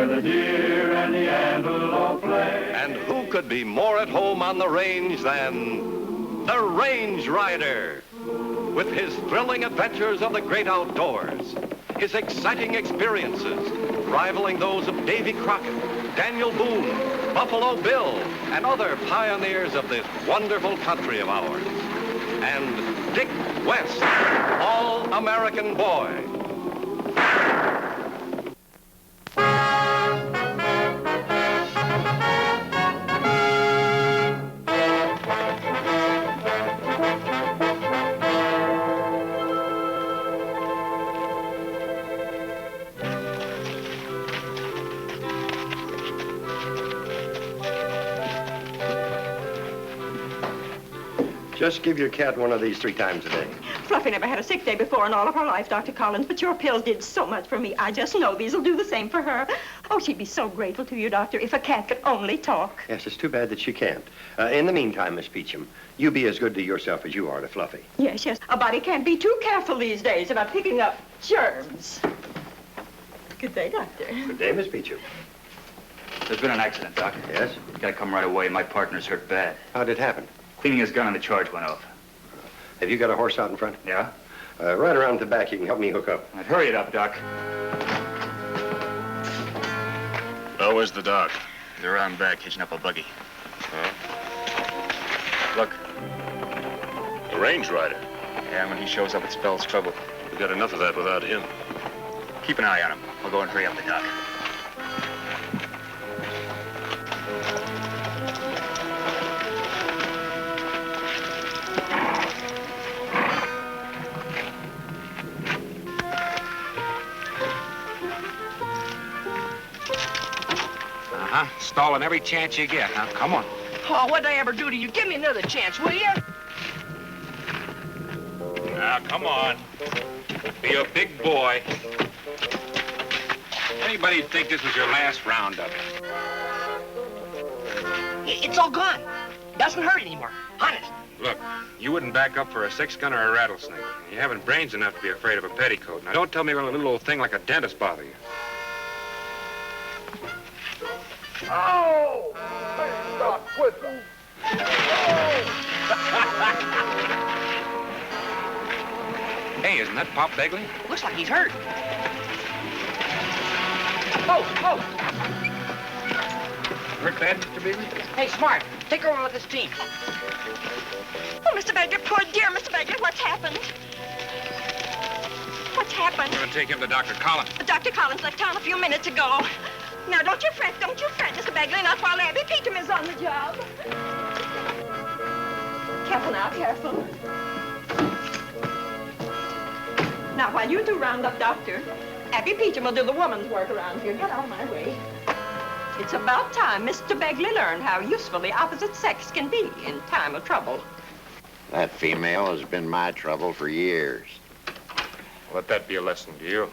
where the deer and the antelope play. And who could be more at home on the range than the Range Rider? With his thrilling adventures of the great outdoors, his exciting experiences rivaling those of Davy Crockett, Daniel Boone, Buffalo Bill, and other pioneers of this wonderful country of ours. And Dick West, all-American boy. Just give your cat one of these 3 times a day. Fluffy never had a sick day before in all of her life, Dr. Collins, but your pills did so much for me. I just know these will do the same for her. Oh, she'd be so grateful to you, Doctor, if a cat could only talk. Yes, it's too bad that she can't. In the meantime, Miss Peachum, you be as good to yourself as you are to Fluffy. Yes, yes. A body can't be too careful these days about picking up germs. Good day, Doctor. Good day, Miss Peachum. There's been an accident, Doc. Yes? You gotta come right away. My partner's hurt bad. How'd it happen? Cleaning his gun and the charge went off. Have you got a horse out in front? Yeah? Right around the back. You can help me hook up. I'd hurry it up, Doc. Oh, where's the doc? They're around back, hitching up a buggy. Huh? Look. The Range Rider. Yeah, when he shows up, it spells trouble. We got enough of that without him. Keep an eye on him. I'll go and hurry up the doc. Stalling every chance you get. Now, come on. Oh, what'd I ever do to you? Give me another chance, will you? Now, come on. Be a big boy. Anybody'd think this was your last roundup. It's all gone. Doesn't hurt anymore. Honest. Look, you wouldn't back up for a 6-gun or a rattlesnake. You haven't brains enough to be afraid of a petticoat. Now, don't tell me you're gonna let a little old thing like a dentist bother you. Oh! Stop with them. Hey, isn't that Pop Begley? Looks like he's hurt. Oh! Hurt bad, Mr. Begley? Hey, Smart, take over with this team. Oh, Mr. Begley, poor dear Mr. Begley, what's happened? What's happened? We're gonna take him to Dr. Collins. Dr. Collins left town a few minutes ago. Now, don't you fret, Mr. Begley, not while Abby Peachum is on the job. Careful now, careful. Now, while you 2 round up Doctor, Abby Peachum will do the woman's work around here. Get out of my way. It's about time Mr. Begley learned how useful the opposite sex can be in time of trouble. That female has been my trouble for years. Let that be a lesson to you.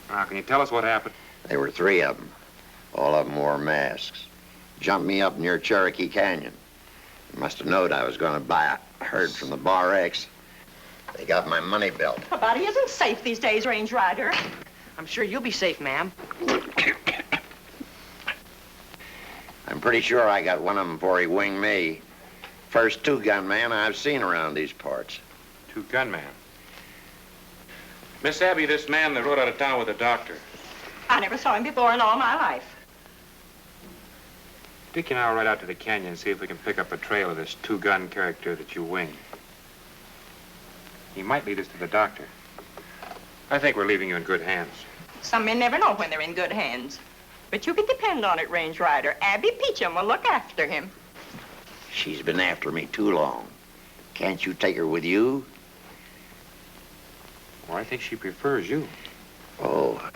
Now, can you tell us what happened? There were 3 of them. All of them wore masks. Jumped me up near Cherokee Canyon. Must have known I was going to buy a herd from the Bar X. They got my money belt. A body isn't safe these days, Range Rider. I'm sure you'll be safe, ma'am. I'm pretty sure I got one of them before he winged me. First 2-gun man I've seen around these parts. 2-gun man. Miss Abby, this man that rode out of town with the doctor. I never saw him before in all my life. Dickie and I will ride out to the canyon and see if we can pick up a trail of this 2-gun character that you winged. He might lead us to the doctor. I think we're leaving you in good hands. Some men never know when they're in good hands. But you can depend on it, Range Rider. Abby Peachum will look after him. She's been after me too long. Can't you take her with you? Well, I think she prefers you. Oh.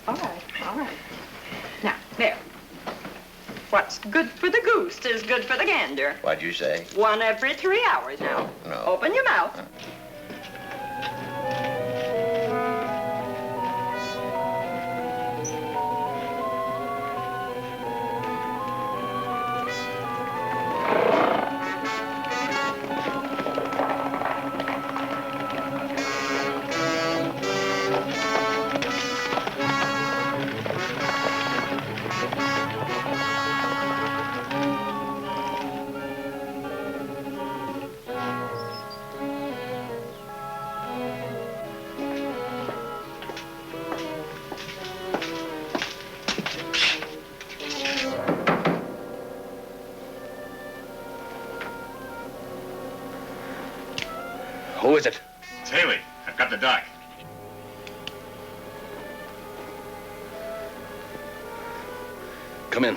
All right. Now, there. What's good for the goose is good for the gander. What'd you say? 1 every 3 hours now. No. Open your mouth. Who is it? It's Haley. I've got the doc. Come in.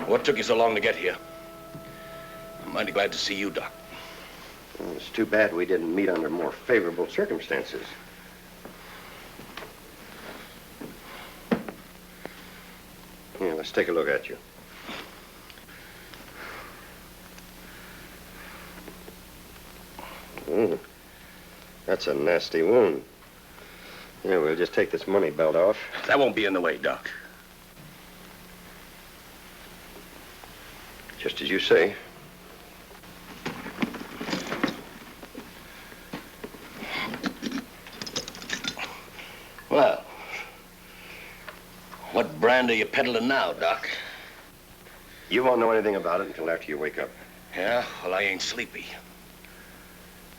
What took you so long to get here? I'm mighty glad to see you, Doc. Well, it's too bad we didn't meet under more favorable circumstances. Yeah, let's take a look at you. That's a nasty wound. Yeah, we'll just take this money belt off. That won't be in the way, Doc. Just as you say. Well, what brand are you peddling now, Doc? You won't know anything about it until after you wake up. Yeah? Well, I ain't sleepy.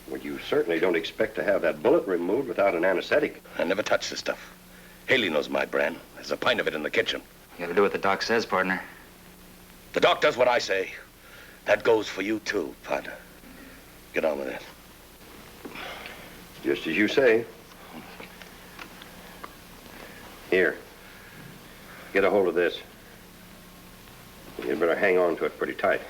Well, you certainly don't expect to have that bullet removed without an anesthetic. I never touch this stuff. Haley knows my brand. There's a pint of it in the kitchen. You gotta do what the doc says, partner. The doc does what I say. That goes for you, too, partner. Get on with it. Just as you say. Here. Get a hold of this. You'd better hang on to it pretty tight.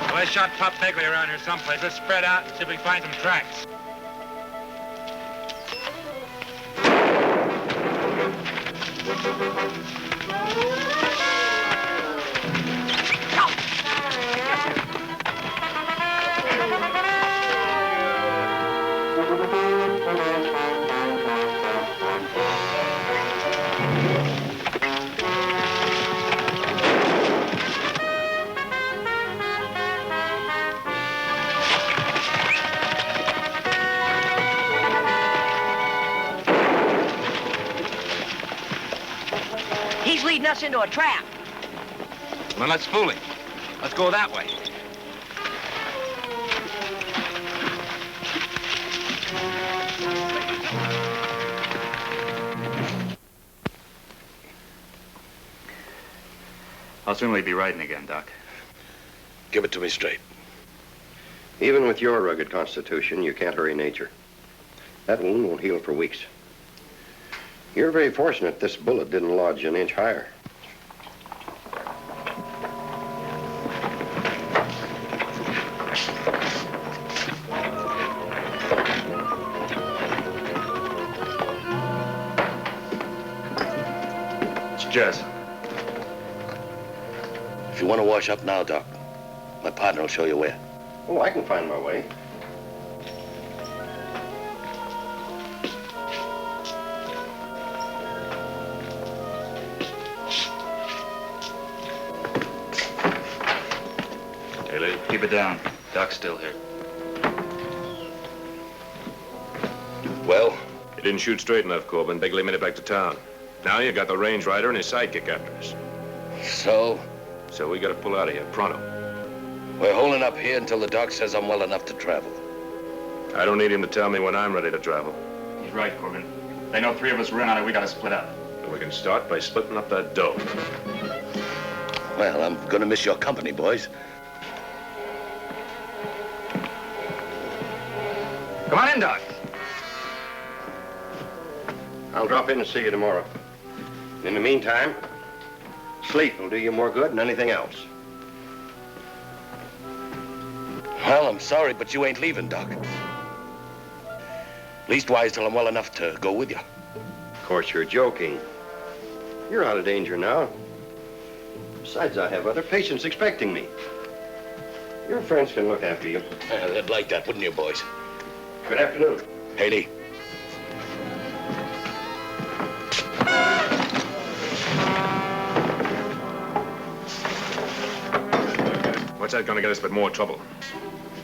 I shot Pop Begley around here someplace. Let's spread out and see if we can find some tracks. He's leading us into a trap. Well, let's fool him. Let's go that way. How soon will he be riding again, Doc? Give it to me straight. Even with your rugged constitution, you can't hurry nature. That wound won't heal for weeks. You're very fortunate this bullet didn't lodge an inch higher. It's Jess. If you want to wash up now, Doc, my partner will show you where. Oh, I can find my way. Haley? Keep it down. Doc's still here. Well? You didn't shoot straight enough, Corbin. Begley made it back to town. Now you got the range rider and his sidekick after us. So? So we gotta pull out of here, pronto. We're holding up here until the doc says I'm well enough to travel. I don't need him to tell me when I'm ready to travel. He's right, Corbin. They know three of us were in on it. We gotta split up. And we can start by splitting up that dough. Well, I'm gonna miss your company, boys. Come on in, Doc. I'll drop in and see you tomorrow. In the meantime, sleep will do you more good than anything else. Well, I'm sorry, but you ain't leaving, Doc. Leastwise till I'm well enough to go with you. Of course, you're joking. You're out of danger now. Besides, I have other patients expecting me. Your friends can look after you. They'd like that, wouldn't you, boys? Good afternoon. Haley. What's that gonna get us but more trouble?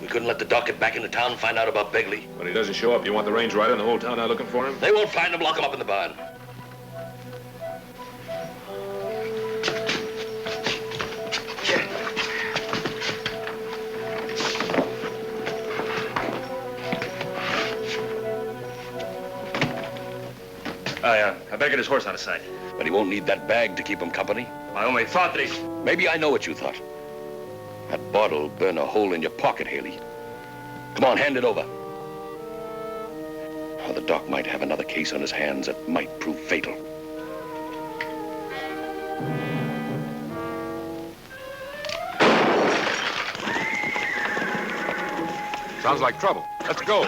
We couldn't let the doc get back into town and find out about Begley. When he doesn't show up, you want the range rider and the whole town out looking for him? They won't find him. Lock him up in the barn. I better get his horse out of sight. But he won't need that bag to keep him company. I only thought that he... Maybe I know what you thought. That bottle'll burn a hole in your pocket, Haley. Come on, hand it over. Or the doc might have another case on his hands that might prove fatal. Sounds like trouble. Let's go.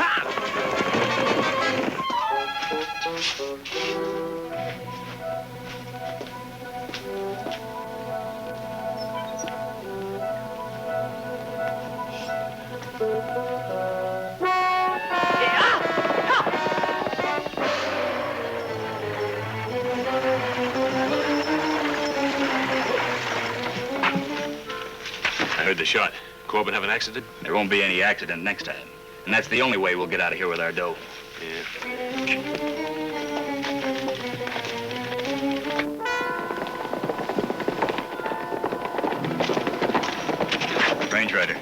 I heard the shot. Corbin have an accident? There won't be any accident next time. And that's the only way we'll get out of here with our dough. Yeah. Range rider.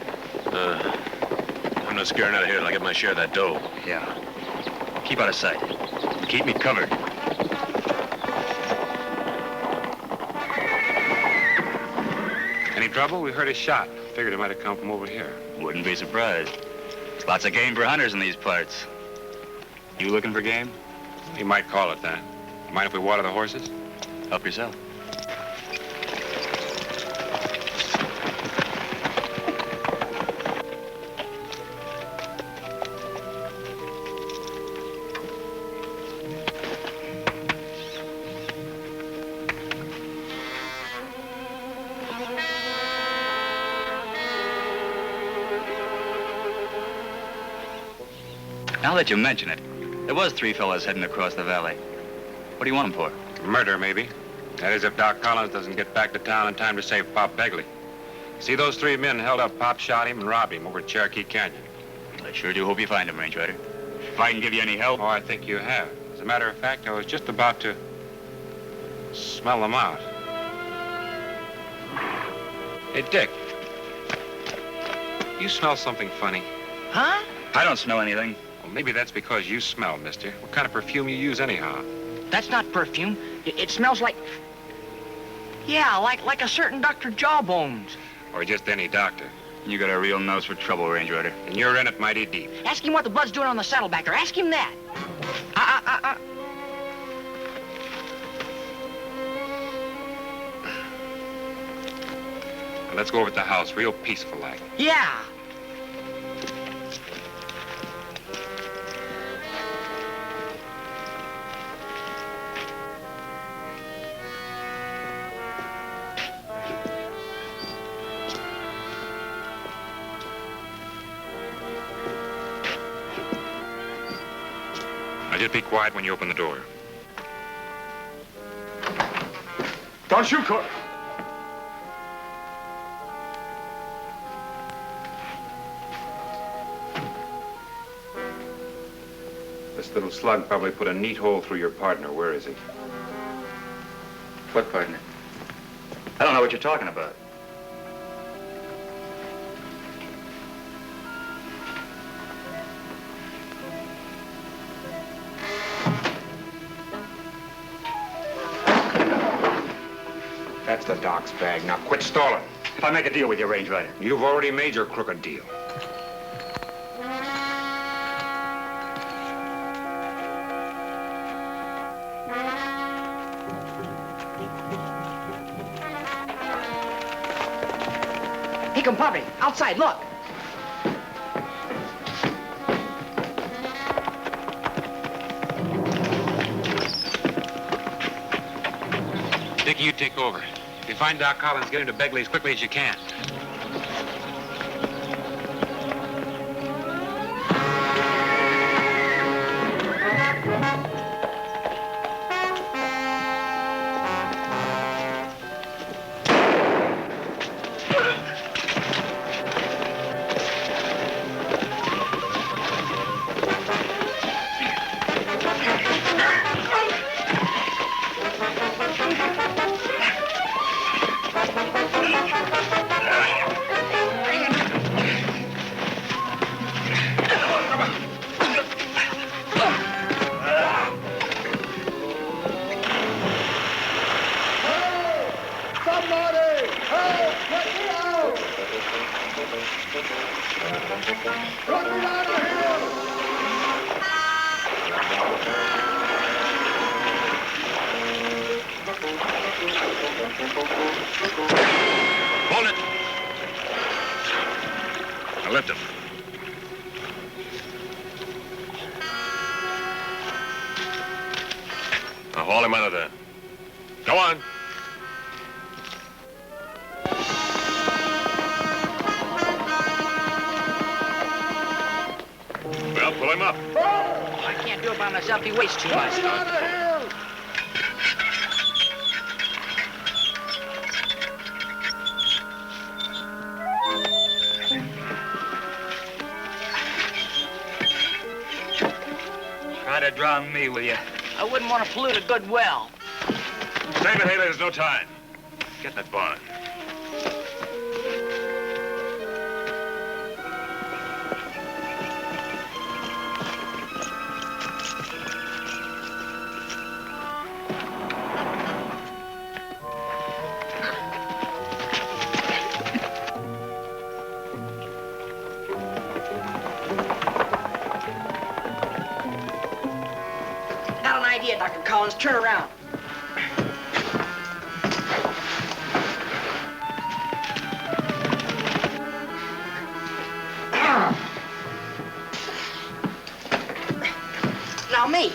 I'm not scaring out of here till I get my share of that dough. Yeah. Keep out of sight. Keep me covered. Any trouble? We heard a shot. Figured it might have come from over here. Wouldn't be surprised. Lots of game for hunters in these parts. You looking for game? You might call it that. Mind if we water the horses? Help yourself. Now that you mention it, there was 3 fellas heading across the valley. What do you want them for? Murder, maybe. That is, if Doc Collins doesn't get back to town in time to save Pop Begley. See, those 3 men held up Pop, shot him, and robbed him over at Cherokee Canyon. I sure do hope you find him, Range Rider. If I can give you any help... Oh, I think you have. As a matter of fact, I was just about to smell them out. Hey, Dick. You smell something funny. Huh? I don't smell anything. Well, maybe that's because you smell, mister. What kind of perfume you use anyhow? That's not perfume. It smells like... Yeah, like a certain Dr. Jawbones. Or just any doctor. You got a real nose for trouble, Range Rider. And you're in it mighty deep. Ask him what the blood's doing on the saddleback there. Ask him that. Now, let's go over to the house, real peaceful like. Yeah. Now, just be quiet when you open the door. Don't shoot, Clerk. This little slug probably put a neat hole through your partner. Where is he? What partner? I don't know what you're talking about. That's the doc's bag. Now quit stalling. If I make a deal with you, Range Rider. You've already made your crooked deal. Hey, compadre, outside, look. Dickie, you take over. If you find Doc Collins, get him to Begley as quickly as you can. Hold it. Now lift him. Now haul him out of there. Go on. Well, pull him up. I can't do it by myself. He weighs too much. Try to drown me, will you? I wouldn't want to pollute a good well. Save it, Haley. There's no time. Get in that barn. Got an idea, Dr. Collins. Turn around. Now me.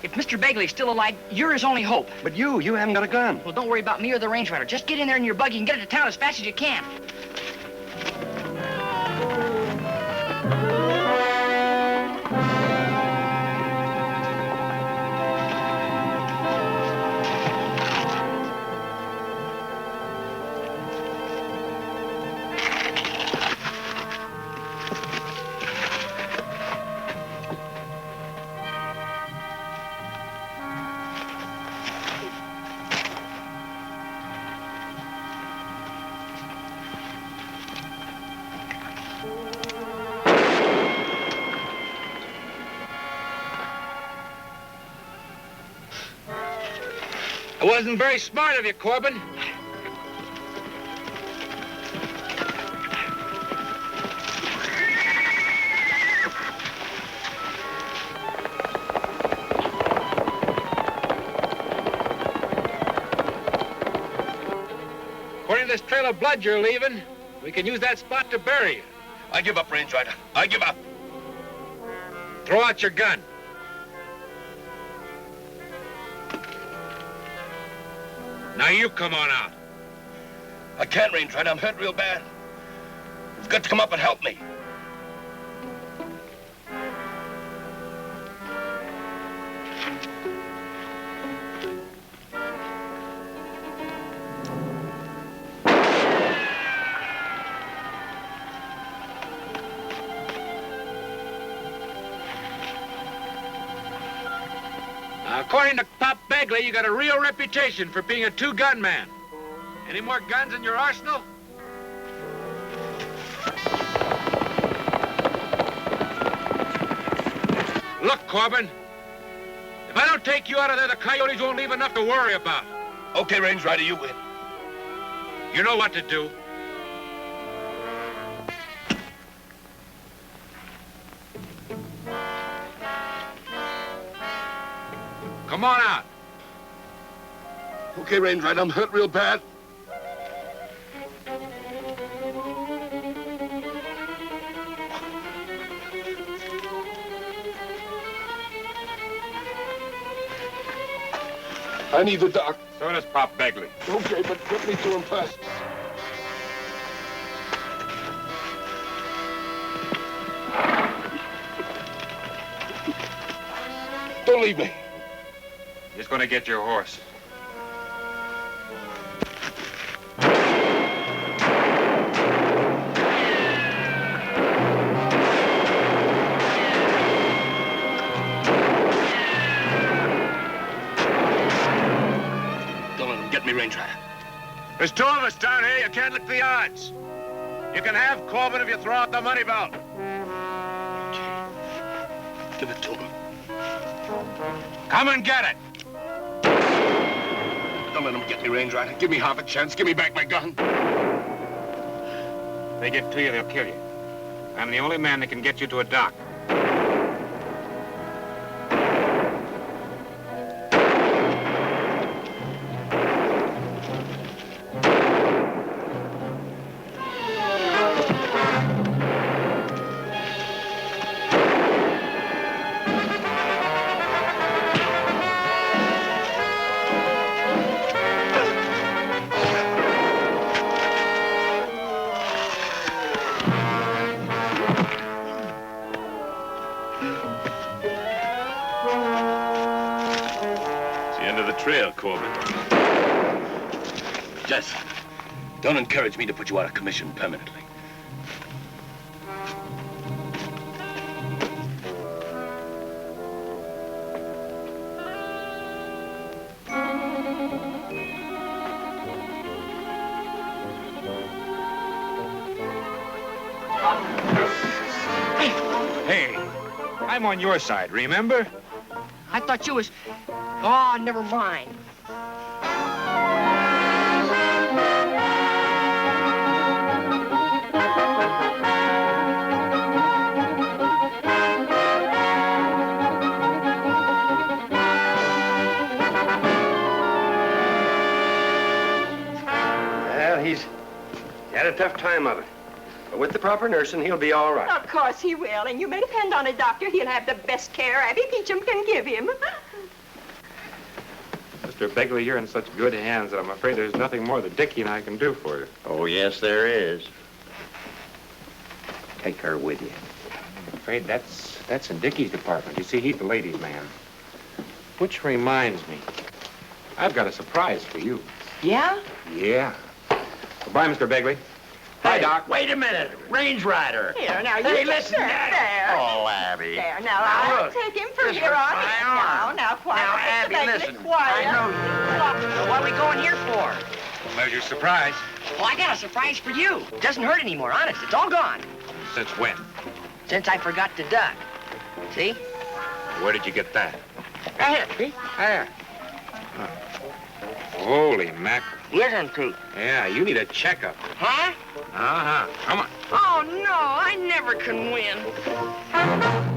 If Mr. Begley's still alive, you're his only hope. But you haven't got a gun. Well, don't worry about me or the range rider. Just get in there in your buggy and get it to town as fast as you can. It wasn't very smart of you, Corbin. According to this trail of blood you're leaving, we can use that spot to bury you. I give up, Range Rider. I give up. Throw out your gun. Now you come on out. I can't, Range Rider. I'm hurt real bad. You've got to come up and help me. According to Pop Begley, you got a real reputation for being a two-gun man. Any more guns in your arsenal? Look, Corbin, if I don't take you out of there, the coyotes won't leave enough to worry about. Okay, Range Rider, you win. You know what to do. Come on out. Okay, Range Rider, I'm hurt real bad. I need the doc. So does Pop Begley. Okay, but get me to him fast. Don't leave me. Just gonna get your horse. Don't let him get me, Range Rider. There's two of us down here. You can't lick the odds. You can have Corbin if you throw out the money belt. Okay. Give it to him. Come and get it. Don't let him get me, Range Rider. Give me half a chance. Give me back my gun. If they get to you, they'll kill you. I'm the only man that can get you to a dock. Jess, don't encourage me to put you out of commission permanently. Hey, I'm on your side, remember? I thought you was... Oh, never mind. Well, he's had a tough time of it. But with the proper nursing, he'll be all right. Of course he will, and you may depend on it, Doctor. He'll have the best care Abby Peachum can give him. Mr. Begley, you're in such good hands that I'm afraid there's nothing more that Dickie and I can do for you. Oh, yes, there is. Take her with you. I'm afraid that's in Dickie's department. You see, he's the ladies' man. Which reminds me, I've got a surprise for you. Yeah? Yeah. Goodbye, Mr. Begley. Hi, Doc. Wait a minute. Range Rider. Here, now, you Hey, just listen. there. Oh, Abby. There, now, I'll look. take him from This here hurts on my in. arm. Now, quiet. Now, Mr. Abby, Begley, listen. Quiet. I know So what are we going here for? Where's your surprise? Well, I got a surprise for you. It doesn't hurt anymore, honest. It's all gone. Since when? Since I forgot to duck. See? Where did you get that? Right here, see? There. Huh. Holy mackerel. Listen to. Yeah, you need a checkup. Huh? Uh-huh. Come on. Oh, no, I never can win.